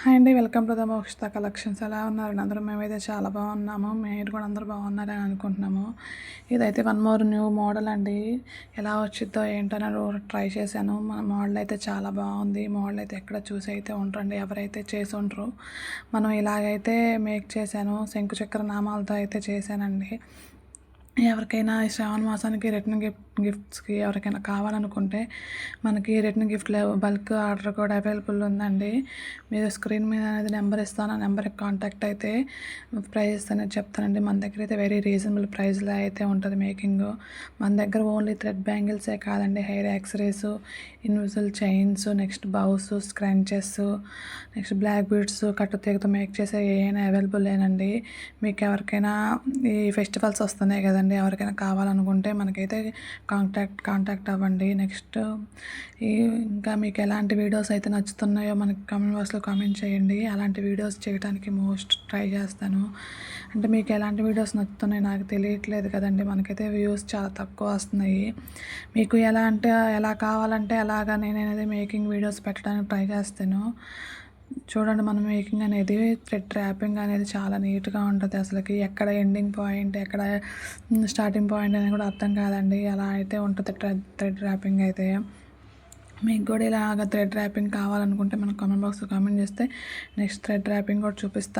Hi అండి, welcome to the Mokshita collections. ఎలా ఉన్నారండి అందరూ? మేమైతే చాలా బాగున్నాము. మీరు కూడా అందరూ బాగున్నారని అనుకుంటున్నాము. ఇదైతే వన్ మోర్ న్యూ మోడల్ అండి. ఎలా వచ్చిద్దో ఏంటని ట్రై చేశాను. మన మోడల్ అయితే చాలా బాగుంది. మోడల్ అయితే ఎక్కడ చూసి అయితే ఉంటారండి, ఎవరైతే చేసి ఉంటారు. మనం ఇలాగైతే మేక్ చేశాను. శంకు చక్ర నామాలతో అయితే చేశానండి. ఎవరికైనా ఈ శ్రావణ మాసానికి రిటర్న్ గిఫ్ట్స్కి ఎవరికైనా కావాలనుకుంటే మనకి రిటర్న్ గిఫ్ట్లు బల్క్ ఆర్డర్ కూడా అవైలబుల్ ఉందండి. మీరు స్క్రీన్ మీద అనేది నెంబర్ ఇస్తాను, ఆ నెంబర్కి కాంటాక్ట్ అయితే ప్రైస్ అనేది చెప్తానండి. మన దగ్గర అయితే వెరీ రీజనబుల్ ప్రైస్లో అయితే ఉంటుంది మేకింగ్. మన దగ్గర ఓన్లీ థ్రెడ్ బ్యాంగిల్సే కాదండి, hair accessories, invisible chains, next bows, scrunchies, next black beads, కట్టుతీగతో మేక్ చేసే ఏమైనా అవైలబుల్ ఏనండి. మీకు ఎవరికైనా ఈ ఫెస్టివల్స్ వస్తున్నాయి కదండి, ఎవరికైనా కావాలనుకుంటే మనకైతే కాంటాక్ట్ అవ్వండి. నెక్స్ట్ ఇంకా మీకు ఎలాంటి వీడియోస్ అయితే నచ్చుతున్నాయో మనకి కామెంట్ బాక్స్లో కామెంట్ చేయండి. అలాంటి వీడియోస్ చేయడానికి మోస్ట్ ట్రై చేస్తాను. అంటే మీకు ఎలాంటి వీడియోస్ నచ్చుతున్నాయి నాకు తెలియట్లేదు కదండి, మనకైతే వ్యూస్ చాలా తక్కువ వస్తున్నాయి. మీకు ఎలా కావాలంటే అలాగా నేను అనేది మేకింగ్ వీడియోస్ పెట్టడానికి ట్రై చేస్తాను. చూడండి, మన మేకింగ్ అనేది థ్రెడ్ ర్యాపింగ్ అనేది చాలా నీట్గా ఉంటుంది. అసలుకి ఎక్కడ ఎండింగ్ పాయింట్, ఎక్కడ స్టార్టింగ్ పాయింట్ అనేది కూడా అర్థం కాదండి. అలా అయితే ఉంటుంది థ్రెడ్ ర్యాపింగ్ అయితే. మీకు కూడా ఇలాగ థ్రెడ్ ర్యాపింగ్ కావాలనుకుంటే మనకు కామెంట్ బాక్స్లో కామెంట్ చేస్తే నెక్స్ట్ థ్రెడ్ ర్యాపింగ్ కూడా చూపిస్తాను.